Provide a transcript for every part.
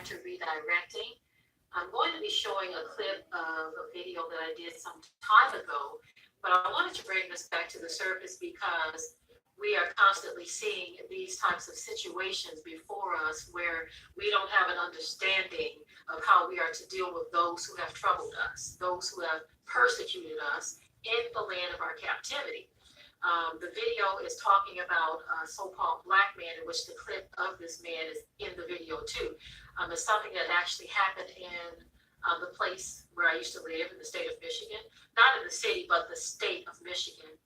back to redirecting. I'm going to be showing a clip of a video that I did some time ago, but I wanted to bring this back to the surface because we are constantly seeing these types of situations before us where we don't have an understanding of how we are to deal with those who have troubled us, those who have persecuted us in the land of our captivity. The video is talking about a so-called black man, in which the clip of this man is in the video too. It's something that actually happened in the place where I used to live in the state of Michigan, not in the city, but the state of Michigan.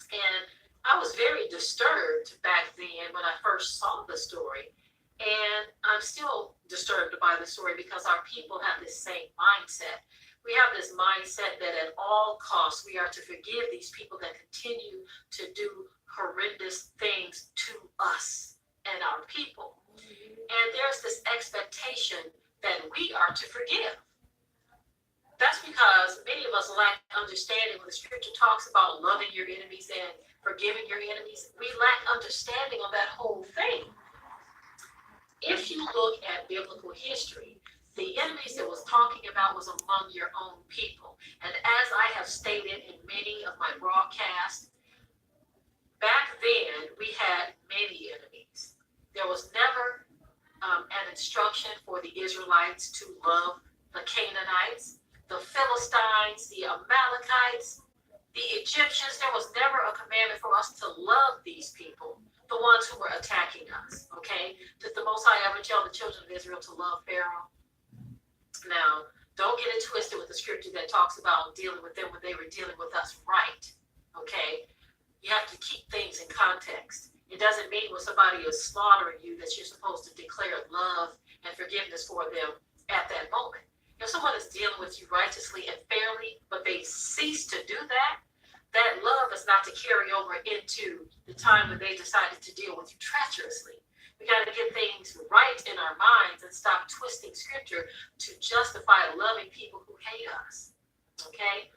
And I was very disturbed back then when I first saw the story. And I'm still disturbed by the story because our people have this same mindset. We have this mindset that at all costs we are to forgive these people that continue to do horrendous things to us and our people. And there's this expectation that we are to forgive. That's because many of us lack understanding. When the scripture talks about loving your enemies and forgiving your enemies, we lack understanding of that whole thing. If you look at biblical history, the enemies that was talking about was among your own people. And as I have stated in many of my broadcasts, back then we had many enemies. There was never an instruction for the Israelites to love the Canaanites, the Philistines, the Amalekites, the Egyptians. There was never a commandment for us to love these people, the ones who were attacking us, okay? Did the Most High ever tell the children of Israel to love Pharaoh? Now, don't get it twisted with the scripture that talks about dealing with them when they were dealing with us right, okay? You have to keep things in context. It doesn't mean when somebody is slaughtering you that you're supposed to declare love and forgiveness for them at that moment. If someone is dealing with you righteously and fairly, but they cease to do that, that love is not to carry over into the time when they decided to deal with you treacherously. We got to get things right in our minds and stop twisting scripture to justify loving people who hate us. Okay?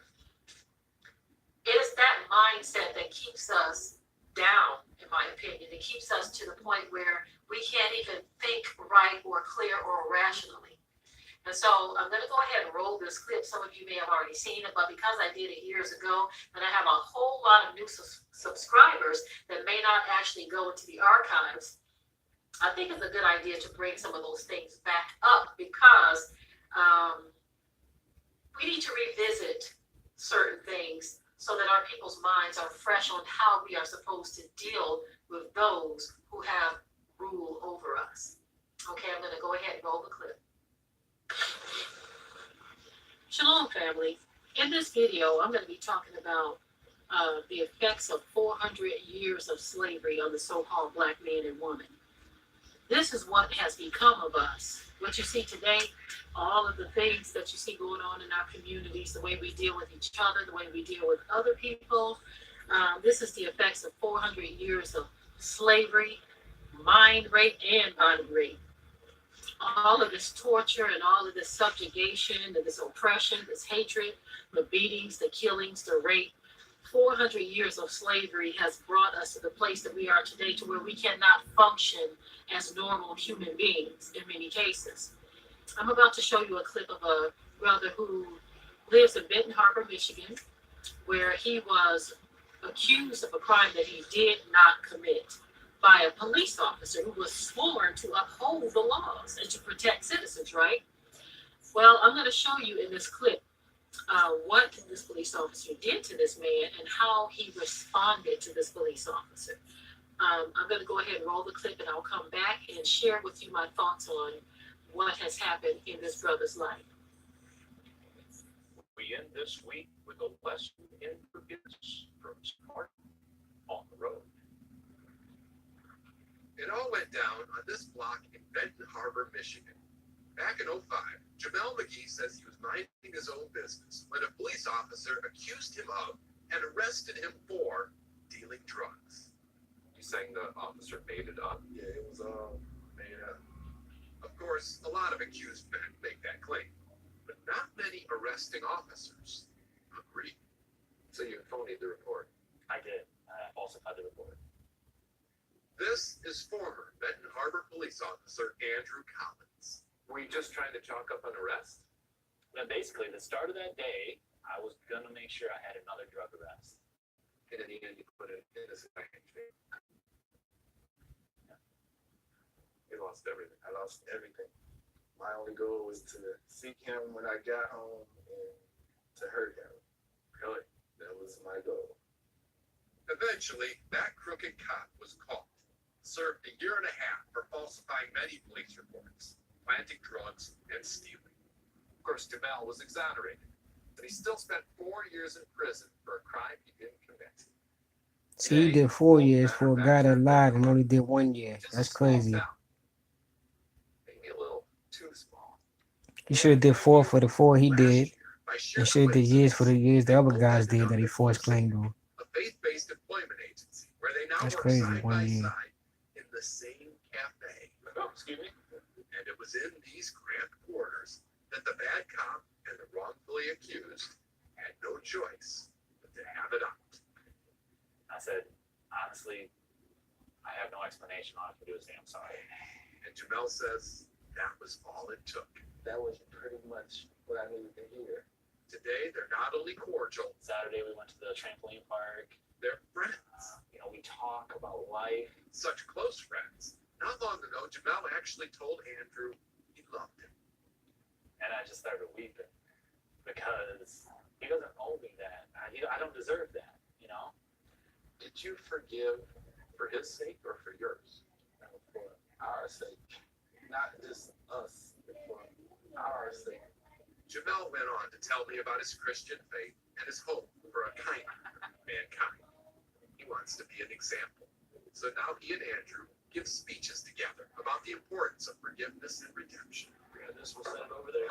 It is that mindset that keeps us down, in my opinion. It keeps us to the point where we can't even think right or clear or rationally. And so I'm going to go ahead and roll this clip. Some of you may have already seen it, but because I did it years ago, and I have a whole lot of new subscribers that may not actually go into the archives, I think it's a good idea to bring some of those things back up because we need to revisit certain things so that our people's minds are fresh on how we are supposed to deal with those who have rule over us. Okay, I'm going to go ahead and roll the clip. Shalom, family. In this video, I'm going to be talking about the effects of 400 years of slavery on the so-called black man and woman. This is what has become of us. What you see today, all of the things that you see going on in our communities, the way we deal with each other, the way we deal with other people, this is the effects of 400 years of slavery, mind rape, and body rape. All of this torture and all of this subjugation and this oppression, this hatred, the beatings, the killings, the rape, 400 years of slavery has brought us to the place that we are today, to where we cannot function as normal human beings in many cases. I'm about to show you a clip of a brother who lives in Benton Harbor, Michigan, where he was accused of a crime that he did not commit by a police officer who was sworn to uphold the laws and to protect citizens, right? Well, I'm going to show you in this clip what this police officer did to this man and how he responded to this police officer. I'm going to go ahead and roll the clip, and I'll come back and share with you my thoughts on what has happened in this brother's life. We end this week with a lesson in forgiveness from Smart on the Road. It all went down on this block in Benton Harbor, Michigan. Back in '05, Jamel McGee says he was minding his own business when a police officer accused him of and arrested him for dealing drugs. You saying the officer made it up? Yeah, it was made up. Of course, a lot of accused men make that claim, but not many arresting officers agree. So you phonied the report? I did. I falsified the report. This is former Benton Harbor police officer Andrew Collins. Were you just trying to chalk up an arrest? Then basically, the start of that day, I was gonna make sure I had another drug arrest. And in the end, you put it in a second. You lost everything. I lost everything. My only goal was to seek him when I got home and to hurt him. Really? That was my goal. Eventually, that crooked cop was caught, served a year and a half for falsifying many police reports, planting drugs, and stealing. Of course, Jamel was exonerated, but he still spent 4 years in prison for a crime he didn't commit. See, he did 4 years for a guy that lied and only did 1 year. That's crazy. Maybe a little too small. He should have did 4 for the 4 he did. He should have did years for the years the other guys did that he forced claimed on. A faith-based employment agency where they now That's work crazy, side 1 by year. side in the same cafe. Oh, excuse me? And it was in these cramped quarters that the bad cop and the wrongfully accused had no choice but to have it out. I said, honestly, I have no explanation. All I can do is say I'm sorry. And Jamel says that was all it took. That was pretty much what I needed to hear. Today, they're not only cordial, Saturday, we went to the trampoline park. they're friends. We talk about life. Such close friends. Not long ago, Jamel actually told Andrew he loved him. And I just started weeping because he doesn't owe me that. I don't deserve that, you know? Did you forgive for his sake or for yours? For our sake. Not just us, but for our sake. Jamel went on to tell me about his Christian faith and his hope for a kinder mankind. He wants to be an example. So now he and Andrew give speeches together about the importance of forgiveness and redemption. Yeah, this was set over there.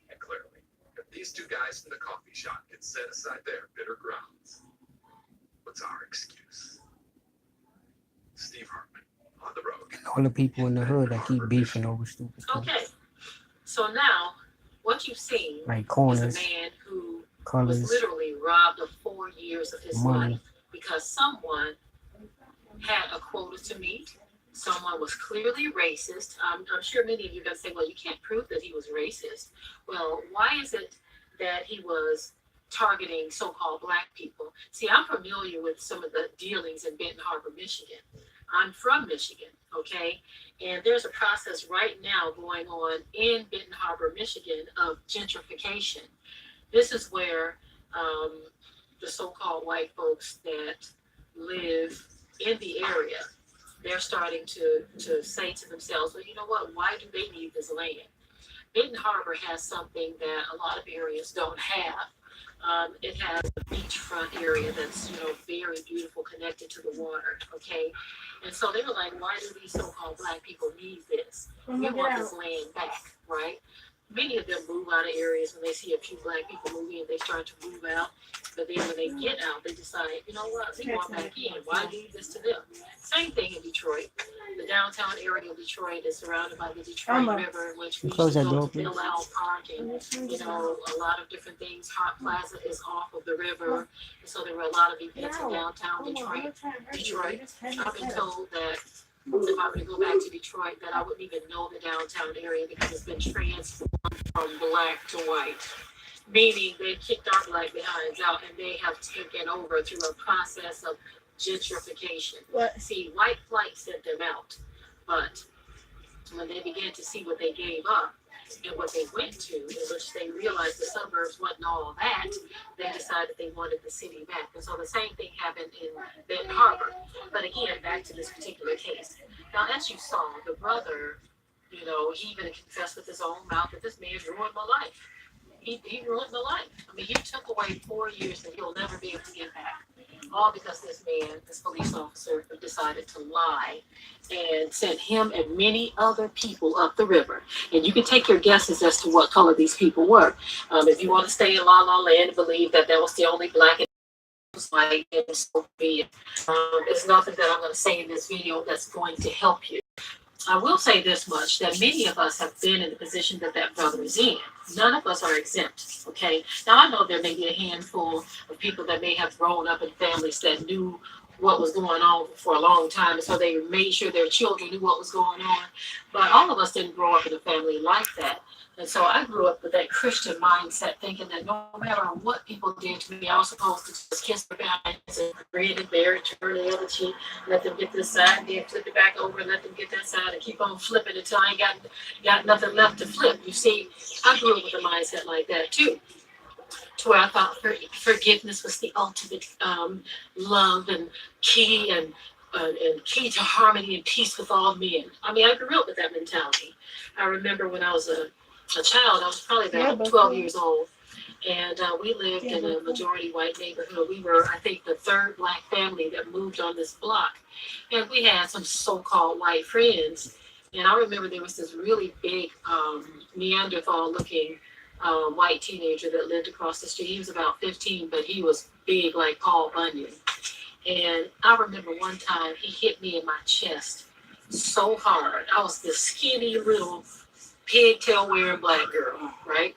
And clearly, if these two guys from the coffee shop can set aside their bitter grounds, what's our excuse? Steve Hartman, on the road. And all the people in the hood that keep beefing over stupid stuff. Okay, so now what you've seen Like is corners, a man who was colors, literally robbed of 4 years of his money. life because someone had a quota to meet. Someone was clearly racist. I'm sure many of you are going to say, well, you can't prove that he was racist. Well, why is it that he was targeting so-called Black people? See, I'm familiar with some of the dealings in Benton Harbor, Michigan. I'm from Michigan, okay? And there's a process right now going on in Benton Harbor, Michigan of gentrification. This is where the so-called white folks that live in the area, they're starting to say to themselves, well, you know what, why do they need this land? Benton Harbor has something that a lot of areas don't have. It has a beachfront area that's, very beautiful, connected to the water, okay? And so they were like, why do these so-called Black people need this? We want this land back, right? Many of them move out of areas when they see a few Black people move in, they start to move out. But then when they get out, they decide, you know what, we want back in. Why leave this to them? Same thing in Detroit. The downtown area of Detroit is surrounded by the Detroit River, which we used Close to that go door, to Bill Owl Park and, a lot of different things. Hot Plaza is off of the river. And so there were a lot of events in downtown Detroit. I've been told that if I were to go back to Detroit, that I wouldn't even know the downtown area because it's been transformed from Black to white. Meaning they kicked our Black behinds out and they have taken over through a process of gentrification. See, white flight sent them out, but when they began to see what they gave up and what they went to, in which they realized the suburbs wasn't all that, they decided they wanted the city back. And so the same thing happened in Benton Harbor. But again, back to this particular case. Now, as you saw, the brother, he even confessed with his own mouth that this man ruined my life. He ruined my life. I mean, you took away 4 years that you'll never be able to get back. All because this police officer, decided to lie and sent him and many other people up the river. And you can take your guesses as to what color these people were. If you want to stay in La La Land and believe that was the only Black and white, and so be it. There's nothing that I'm going to say in this video that's going to help you. I will say this much, that many of us have been in the position that brother is in. None of us are exempt, okay? Now, I know there may be a handful of people that may have grown up in families that knew what was going on for a long time, and so they made sure their children knew what was going on. But all of us didn't grow up in a family like that. And so I grew up with that Christian mindset, thinking that no matter what people did to me, I was supposed to just kiss their hands and grin and bear it, turn the other cheek, let them get this side, and then flip it back over and let them get that side, and keep on flipping until I ain't got nothing left to flip. You see, I grew up with a mindset like that too, to where I thought forgiveness was the ultimate love and key and key to harmony and peace with all men. I mean, I grew up with that mentality. I remember when I was a child, I was probably about 12 years old, and we lived in a majority white neighborhood. We were, I think, the third black family that moved on this block, and we had some so-called white friends. And I remember there was this really big Neanderthal-looking white teenager that lived across the street. He was about 15, but he was big like Paul Bunyan. And I remember one time he hit me in my chest so hard. I was this skinny little pigtail wearing black girl, right?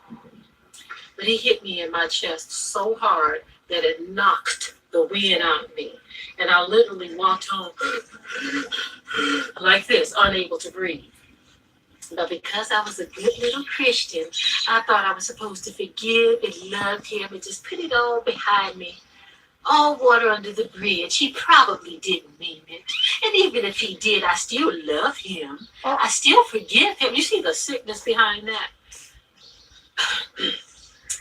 But he hit me in my chest so hard that it knocked the wind out of me. And I literally walked home like this, unable to breathe. But because I was a good little Christian, I thought I was supposed to forgive and love him and just put it all behind me. All water under the bridge. He probably didn't mean it. And even if he did, I still love him. I still forgive him. You see the sickness behind that?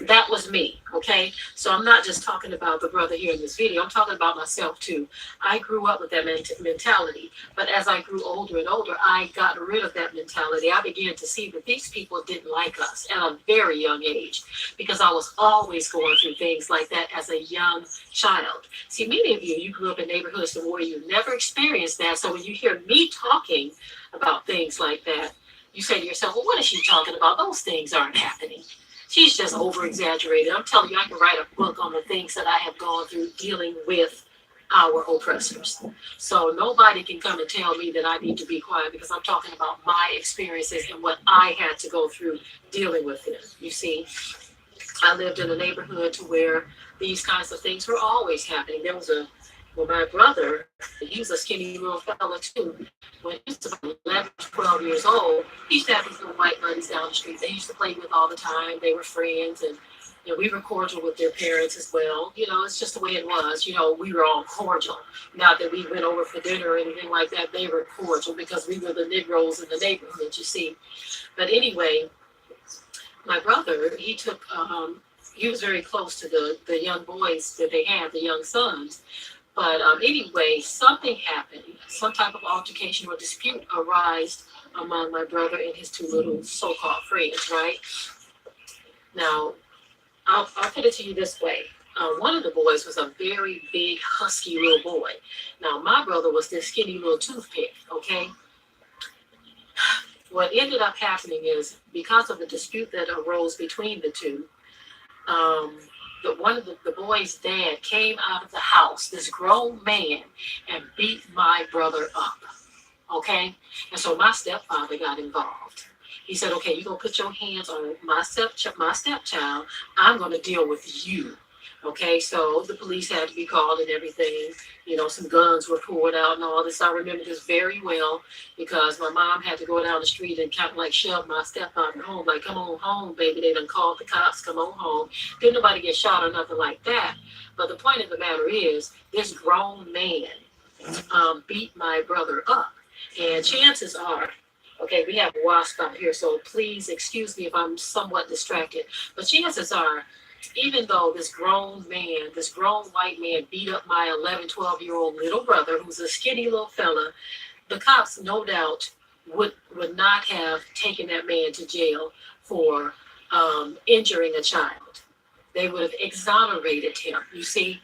That was me, okay? So I'm not just talking about the brother here in this video. I'm talking about myself too. I grew up with that mentality. But as I grew older and older, I got rid of that mentality. I began to see that these people didn't like us at a very young age, because I was always going through things like that as a young child. See, many of you grew up in neighborhoods where you never experienced that. So when you hear me talking about things like that, you say to yourself, well, what is she talking about? Those things aren't happening. She's just over-exaggerated. I'm telling you, I can write a book on the things that I have gone through dealing with our oppressors. So nobody can come and tell me that I need to be quiet, because I'm talking about my experiences and what I had to go through dealing with them. You see, I lived in a neighborhood to where these kinds of things were always happening. There was my brother, he was a skinny little fella too. When he was about 11, 12 years old, he used to have these little white buddies down the street they used to play with all the time. They were friends, and we were cordial with their parents as well. It's just the way it was. We were all cordial. Not that we went over for dinner or anything like that. They were cordial because we were the Negroes in the neighborhood, you see. But anyway, my brother, he was very close to the young boys that they had, the young sons. But anyway, something happened. Some type of altercation or dispute arose among my brother and his two little so-called friends, right? Now, I'll put it to you this way. One of the boys was a very big, husky little boy. Now, my brother was this skinny little toothpick, okay? What ended up happening is, because of the dispute that arose between the two, one of the boys' dad came out of the house, this grown man, and beat my brother up, okay? And so my stepfather got involved. He said, okay, you're going to put your hands on my stepchild. I'm going to deal with you, okay? So the police had to be called and everything. Some guns were pulled out and all this. I remember this very well, because my mom had to go down the street and kind of like shove my stepfather home, like, come on home, baby. They done called the cops, come on home. Didn't nobody get shot or nothing like that. But the point of the matter is, this grown man beat my brother up. And chances are, okay, we have a wasp out here, so please excuse me if I'm somewhat distracted. But chances are, even though this grown white man beat up my 11, 12-year-old little brother, who's a skinny little fella, the cops, no doubt, would not have taken that man to jail for injuring a child. They would have exonerated him, you see.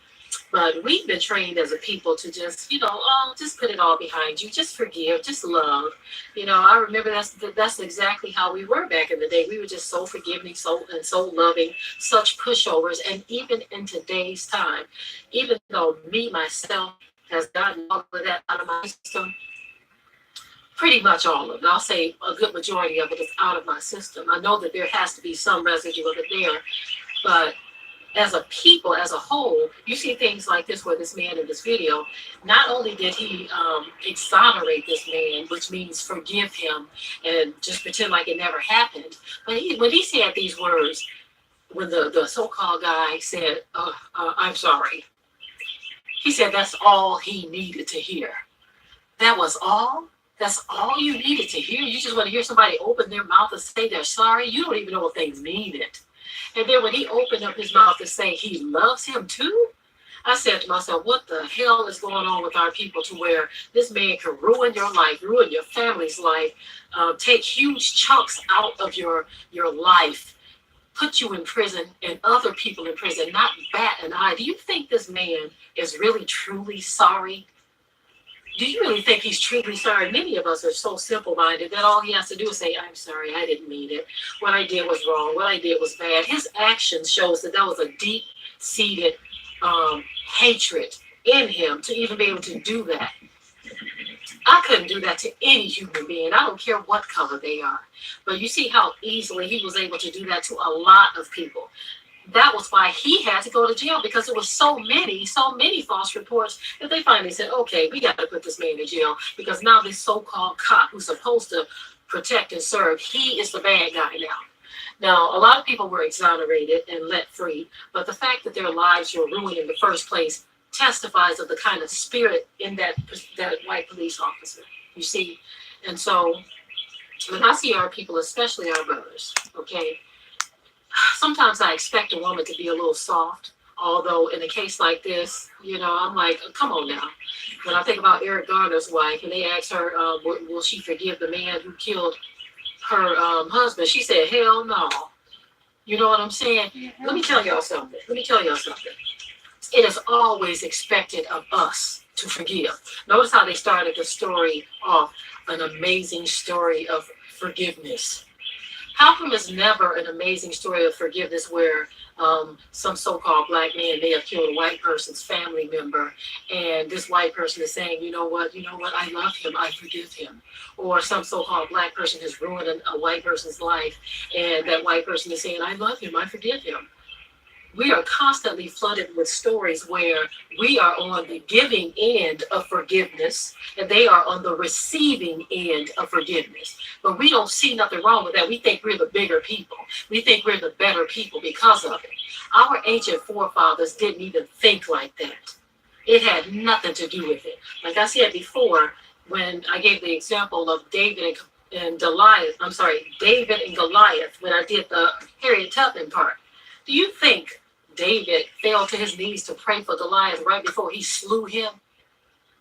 But we've been trained as a people to just, just put it all behind you. Just forgive, just love. I remember that's exactly how we were back in the day. We were just so forgiving, so loving, such pushovers. And even in today's time, even though me, myself, has gotten all of that out of my system, pretty much all of it. I'll say a good majority of it is out of my system. I know that there has to be some residue of it there, but as a people, as a whole, you see things like this where this man in this video, not only did he exonerate this man, which means forgive him and just pretend like it never happened, but when he said these words, when the so-called guy said, I'm sorry, he said that's all he needed to hear. That was all? That's all you needed to hear? You just want to hear somebody open their mouth and say they're sorry? You don't even know what things mean it. And then when he opened up his mouth to say he loves him too, I said to myself, what the hell is going on with our people to where this man can ruin your life, ruin your family's life, take huge chunks out of your life, put you in prison and other people in prison, not bat an eye. Do you think this man is really truly sorry? Do you really think he's truly sorry? Many of us are so simple-minded that all he has to do is say, I'm sorry, I didn't mean it. What I did was wrong. What I did was bad. His actions shows that was a deep-seated hatred in him to even be able to do that. I couldn't do that to any human being. I don't care what color they are. But you see how easily he was able to do that to a lot of people. That was why he had to go to jail, because there was so many false reports that they finally said, okay, we got to put this man in jail because now this so-called cop who's supposed to protect and serve, he is the bad guy now. Now, a lot of people were exonerated and let free, but the fact that their lives were ruined in the first place testifies of the kind of spirit in that white police officer, you see. And so when I see our people, especially our brothers, okay, sometimes I expect a woman to be a little soft, although in a case like this, I'm like, come on now. When I think about Eric Garner's wife, and they asked her, will she forgive the man who killed her husband? She said, hell no. You know what I'm saying? Let me tell y'all something. It is always expected of us to forgive. Notice how they started the story off, an amazing story of forgiveness. How come it's never an amazing story of forgiveness where some so-called black man may have killed a white person's family member, and this white person is saying, you know what, I love him, I forgive him. Or some so-called black person has ruined a white person's life, and that white person is saying, I love him, I forgive him. We are constantly flooded with stories where we are on the giving end of forgiveness and they are on the receiving end of forgiveness. But we don't see nothing wrong with that. We think we're the bigger people. We think we're the better people because of it. Our ancient forefathers didn't even think like that. It had nothing to do with it. Like I said before, when I gave the example of David and Goliath, when I did the Harriet Tubman part. Do you think David fell to his knees to pray for Goliath right before he slew him?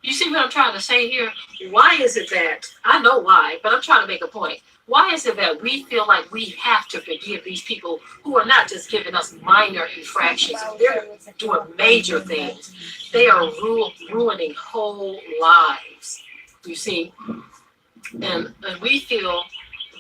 You see what I'm trying to say here? Why is it that, I know why, but I'm trying to make a point. Why is it that we feel like we have to forgive these people who are not just giving us minor infractions? They're doing major things. They are ruining whole lives, you see? And we feel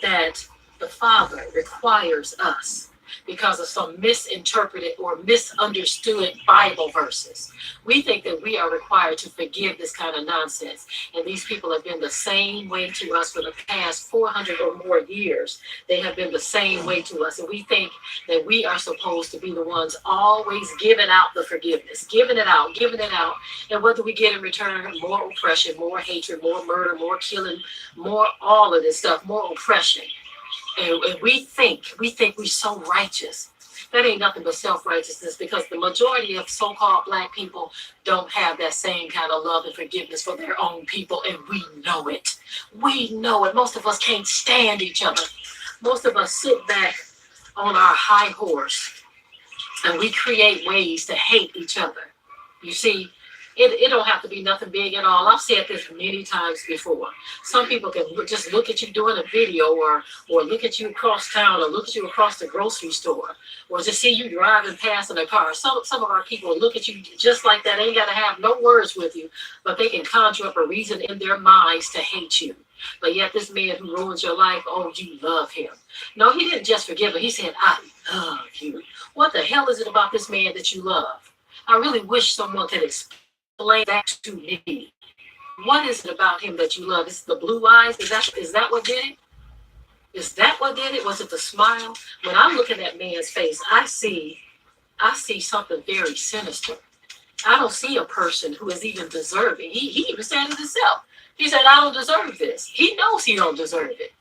that the Father requires us, because of some misinterpreted or misunderstood Bible verses. We think that we are required to forgive this kind of nonsense. And these people have been the same way to us for the past 400 or more years. They have been the same way to us. And we think that we are supposed to be the ones always giving out the forgiveness, giving it out. And what do we get in return? More oppression, more hatred, more murder, more killing, more all of this stuff, more oppression. And we think we're so righteous. That ain't nothing but self-righteousness, because the majority of so-called black people don't have that same kind of love and forgiveness for their own people, and we know it. We know it. Most of us can't stand each other. Most of us sit back on our high horse, and we create ways to hate each other. You see, it don't have to be nothing big at all. I've said this many times before. Some people can just look at you doing a video, or look at you across town, or look at you across the grocery store, or just see you driving past in a car. Some of our people look at you just like that. They ain't got to have no words with you, but they can conjure up a reason in their minds to hate you. But yet this man who ruins your life, oh, you love him. No, he didn't just forgive him. He said, I love you. What the hell is it about this man that you love? I really wish someone could explain that to me. What is it about him that you love? Is it the blue eyes? Is that what did it? Is that what did it? Was it the smile? When I'm looking at man's face, I see I see something very sinister. I don't see a person who is even deserving. He even said it himself. He said, I don't deserve this. He knows he don't deserve it.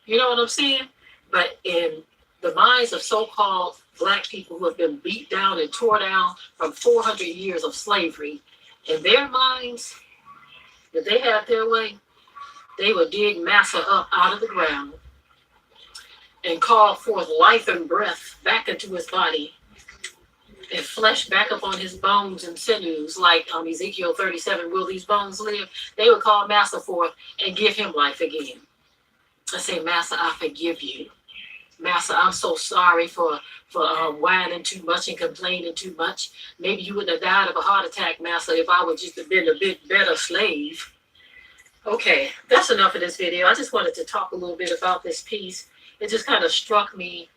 You know what I'm saying? But in the minds of so-called black people who have been beat down and tore down from 400 years of slavery, in their minds, if they had their way, they would dig Massa up out of the ground and call forth life and breath back into his body and flesh back up on his bones and sinews, like Ezekiel 37, will these bones live? They would call Massa forth and give him life again. I say, Massa, I forgive you. Massa, I'm so sorry for whining too much and complaining too much. Maybe you wouldn't have died of a heart attack, Massa, if I would just have been a bit better slave. Okay, that's enough of this video. I just wanted to talk a little bit about this piece. It just kind of struck me,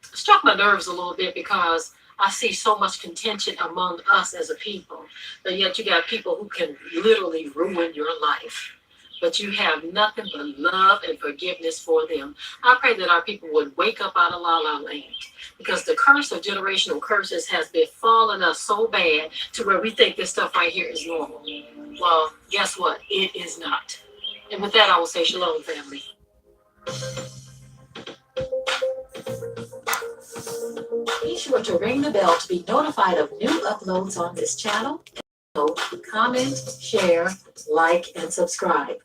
struck my nerves a little bit because I see so much contention among us as a people. But yet you got people who can literally ruin your life. But you have nothing but love and forgiveness for them. I pray that our people would wake up out of La La Land, because the curse of generational curses has befallen us so bad to where we think this stuff right here is normal. Well, guess what? It is not. And with that, I will say shalom, family. Be sure to ring the bell to be notified of new uploads on this channel. Comment, share, like, and subscribe.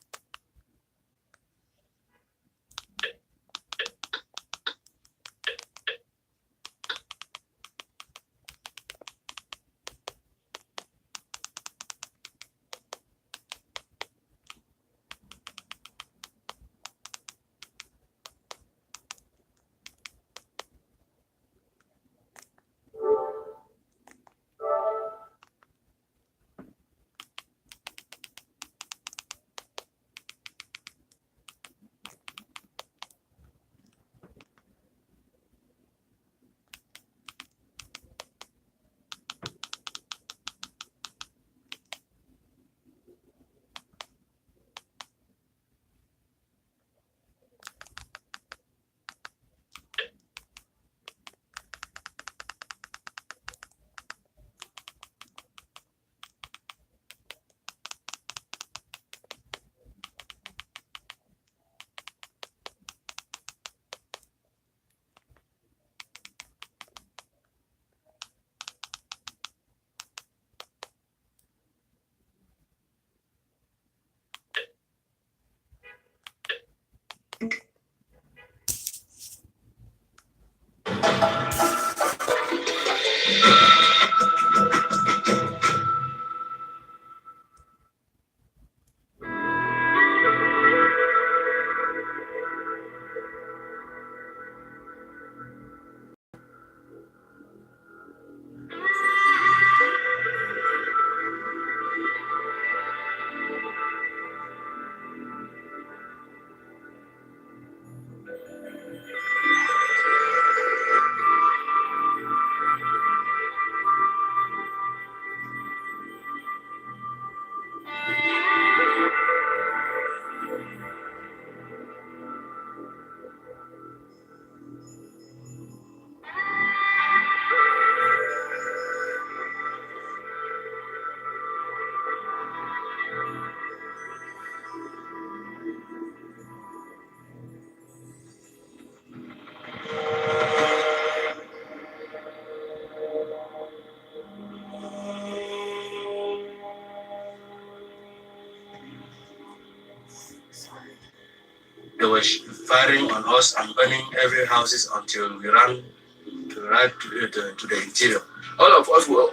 They were firing on us and burning every houses until we ran to the interior. All of us were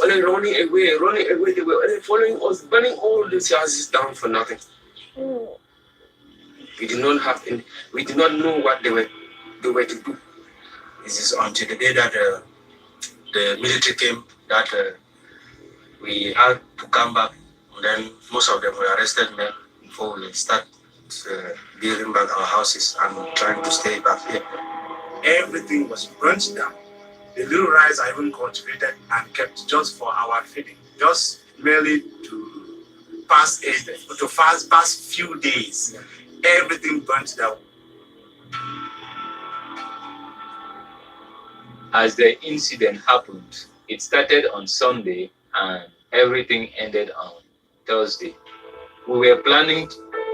only running away. They were only following us, burning all these houses down for nothing. We did not know what they were to do. This is until the day that the military came that we had to come back. And then most of them were arrested before we start building back our houses and trying to stay back here. Everything was burnt down. The little rice I even cultivated and kept just for our feeding, just merely to pass few days. Everything burnt down. as the incident happened, it started on Sunday and everything ended on Thursday. We were planning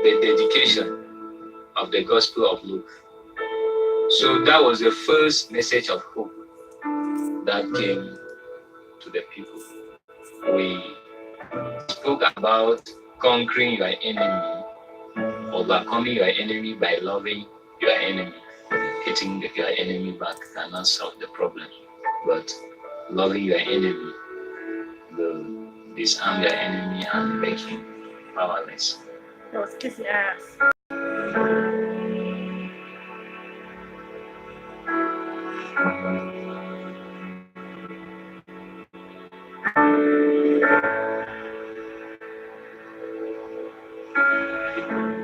the dedication of the Gospel of Luke. So that was the first message of hope that came to the people. We spoke about conquering your enemy, overcoming your enemy by loving your enemy. Hitting your enemy back cannot solve the problem, but loving your enemy will disarm your enemy and make him powerless. That was kissing ass.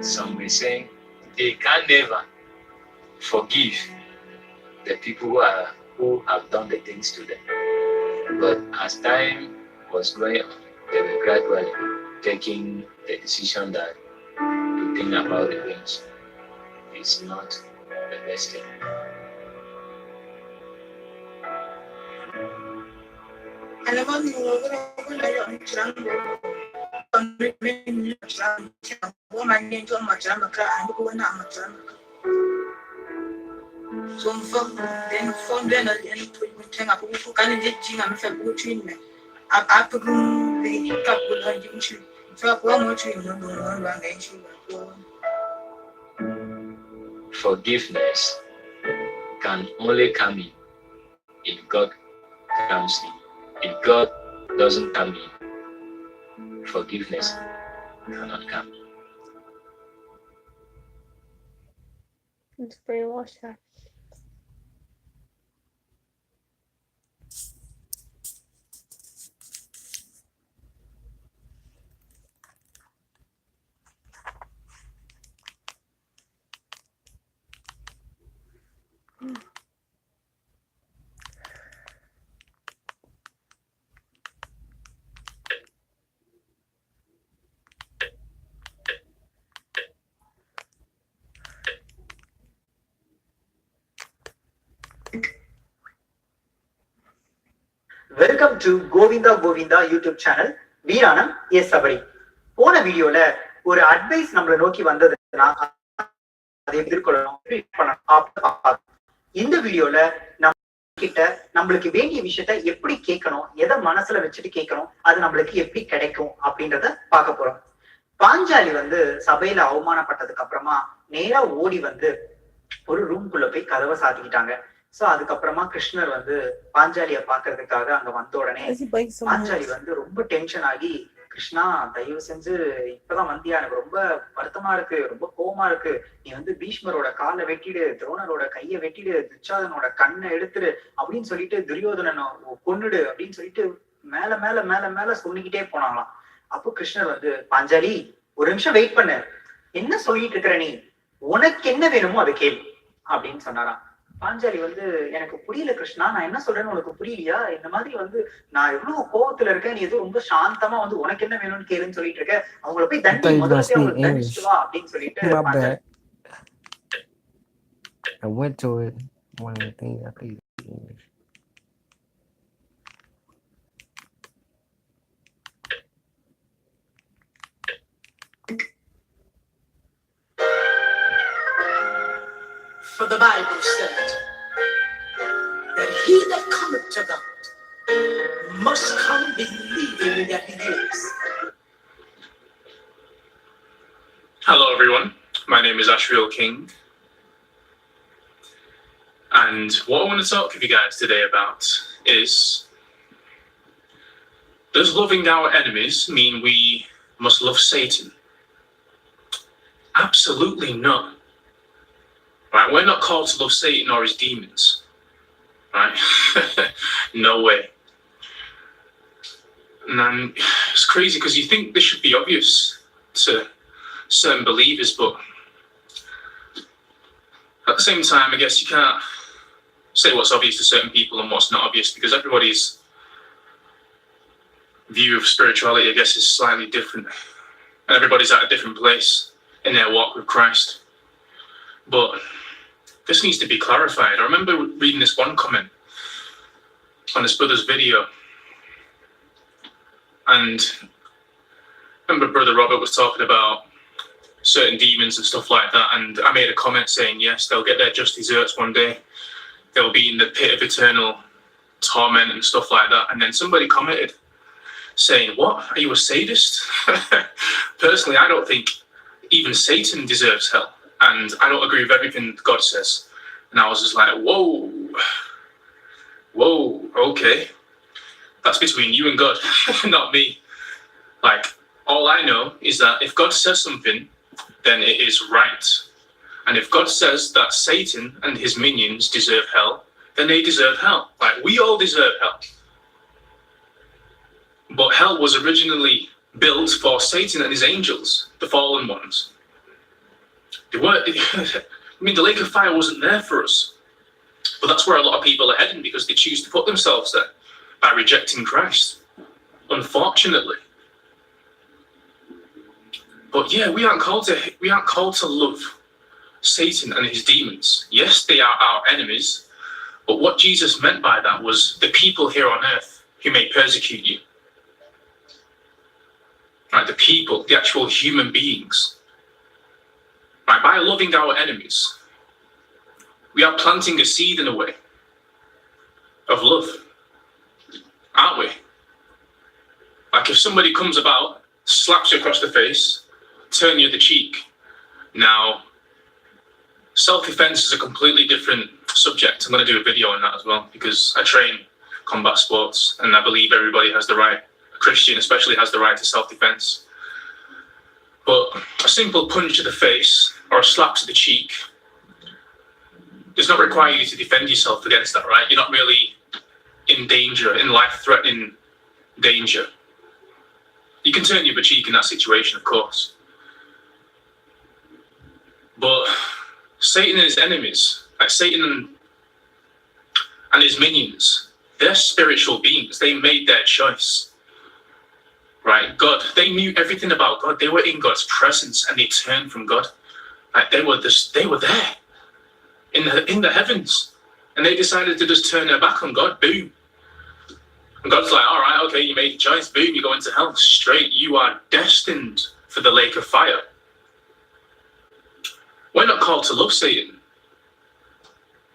Some may say they can never forgive the people who have done the things to them. But as time was going on, they were gradually taking the decision that to think about revenge is not the best thing. Forgiveness can only come in if God comes in. If God doesn't come in, forgiveness cannot come. It's brainwashed her. Welcome to Govinda Govinda YouTube channel. Veeranam S Sabari. போன வீடியோல ஒரு advice நம்மளை நோக்கி வந்ததுன்னா அதை எதிர்கொள்ளணும். இந்த வீடியோல நம்ம கிட்ட நம்மளுக்கு வேண்டிய விஷயத்த எப்படி கேட்கணும், எதை மனசுல வச்சுட்டு கேட்கணும், அது நம்மளுக்கு எப்படி கிடைக்கும் அப்படின்றத பார்க்க போறோம். பாஞ்சாலி சபையில அவமானப்பட்டதுக்கு அப்புறமா நேரா ஓடி ஒரு ரூம்குள்ள போய் கதவை சாத்திக்கிட்டாங்க. சோ அதுக்கப்புறமா கிருஷ்ணர் பாஞ்சாலிய பாக்குறதுக்காக அங்க வந்த உடனே பாஞ்சாலி ரொம்ப டென்ஷன் ஆகி, கிருஷ்ணா தயவு செஞ்சு இப்பதான் வந்தியா, எனக்கு ரொம்ப வருத்தமா இருக்கு, ரொம்ப கோவமா இருக்கு, நீ பீஷ்மரோட காலை வெட்டிடு, துரோணரோட கைய வெட்டிடு, துச்சாதனோட கண்ணை எடுத்துடு அப்படின்னு சொல்லிட்டு துரியோதனனை கொன்னுடு அப்படின்னு சொல்லிட்டு மேல மேல மேல மேல சொல்லிக்கிட்டே போனாங்களாம். அப்போ கிருஷ்ணர் பாஞ்சாலி ஒரு நிமிஷம் வெயிட் பண்ணு, என்ன சொல்லிட்டு இருக்கிற நீ, உனக்கு என்ன வேணுமோ அதை கேளு அப்படின்னு சொன்னாராம். பாஞ்சாலி எனக்கு புரியல கிருஷ்ணா, நான் என்ன சொல்றேன்னு உனக்கு புரியலையா, இந்த மாதிரி நான் எவ்வளவு கோவத்துல இருக்கேன், நீ எதுவும் ரொம்ப சாந்தமா உனக்கு என்ன வேணும்னு கேளுன்னு சொல்லிட்டு இருக்க, அவங்கள போய் தண்டிச்சுட்டு வா அப்படின்னு சொல்லிட்டு I went to it. One of the things I think English. For the Bible said that he that cometh to God must come believing that he is. Hello everyone, my name is Ashriel King, and what I want to talk with you guys today about is, does loving our enemies mean we must love Satan? Absolutely not. Right, we're not called to love Satan or his demons. Right? No way. And it's crazy because you think this should be obvious to certain believers, but at the same time, I guess you can't say what's obvious to certain people and what's not obvious, because everybody's view of spirituality, I guess, is slightly different. And everybody's at a different place in their walk with Christ. But this needs to be clarified. I remember reading this one comment on his brother's video. And I remember Brother Robert was talking about certain demons and stuff like that. And I made a comment saying, yes, they'll get their just desserts one day. They'll be in the pit of eternal torment and stuff like that. And then somebody commented saying, what? Are you a sadist? Personally, I don't think even Satan deserves hell. And I don't agree with everything God says. And I was just like, whoa, okay. That's between you and God, not me. Like, all I know is that if God says something, then it is right. And if God says that Satan and his minions deserve hell, then they deserve hell. Like, we all deserve hell. But hell was originally built for Satan and his angels, the fallen ones. They weren't, I mean, the lake of fire wasn't there for us. But that's where a lot of people are heading because they choose to put themselves there by rejecting Christ, unfortunately. But yeah, we aren't called to love Satan and his demons. Yes, they are our enemies, but what Jesus meant by that was the people here on earth who may persecute you. Right, the people, the actual human beings. Right, by loving our enemies, we are planting a seed in a way of love, aren't we? Like if somebody comes about, slaps you across the face, turn you the cheek. Now, self-defense is a completely different subject. I'm going to do a video on that as well because I train combat sports and I believe everybody has the right, a Christian especially has the right to self-defense. But a simple punch to the face or a slap to the cheek does not require you to defend yourself against that, right? You're not really in danger, in life-threatening danger. You can turn your cheek in that situation, of course. But Satan and his enemies, like Satan and his minions, they're spiritual beings. They made their choice. Right? God, they knew everything about God. They were in God's presence and they turned from God. Like they were there in the heavens. And they decided to just turn their back on God. Boom. And God's like, all right, okay, you made a choice. Boom, you go into hell straight. You are destined for the lake of fire. We're not called to love Satan.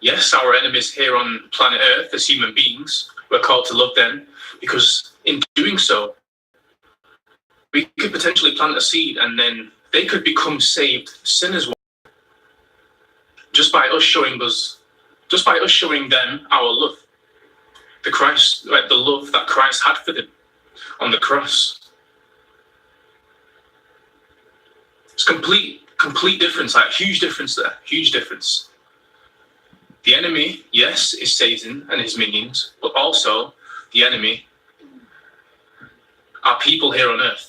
Yes, our enemies here on planet Earth as human beings, we're called to love them because in doing so, we could potentially plant a seed and then they could become saved sinners just by us showing them our love. The love that Christ had for them on the cross. It's complete difference, like huge difference there, huge difference. The enemy, yes, is Satan and his minions, but also the enemy are people here on earth.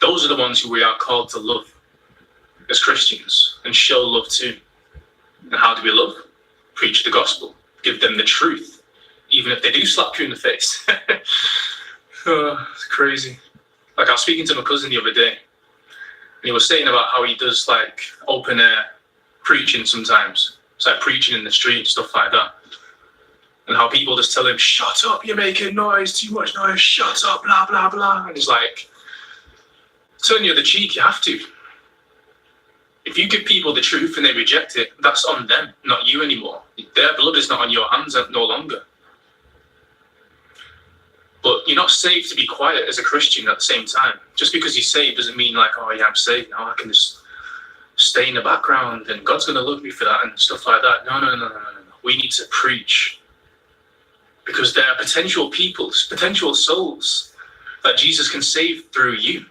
Those are the ones who we are called to love as Christians and show love to. And how do we love? Preach the gospel, give them the truth, even if they do slap you in the face. Oh, it's crazy. Like I was speaking to my cousin the other day, and he was saying about how he does like open air preaching sometimes. It's like preaching in the street, stuff like that. And how people just tell him, shut up, you're making noise, too much noise, shut up, blah, blah, blah. And he's like, turn the other cheek, you have to. If you give people the truth and they reject it, that's on them, not you anymore. Their blood is not on your hands no longer. But you're not saved to be quiet as a Christian at the same time. Just because you're saved doesn't mean like, oh yeah, I'm saved now, I can just stay in the background and God's going to love me for that and stuff like that. No. We need to preach. Because there are potential peoples, potential souls that Jesus can save through you.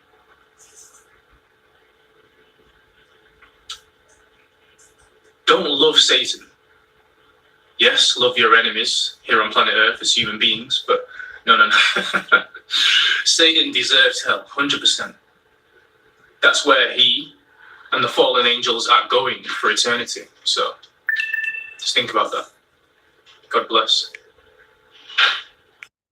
Don't love Satan. Yes, love your enemies here on planet Earth as human beings, but no. Satan deserves hell, 100%. That's where he and the fallen angels are going for eternity. So just think about that. God bless.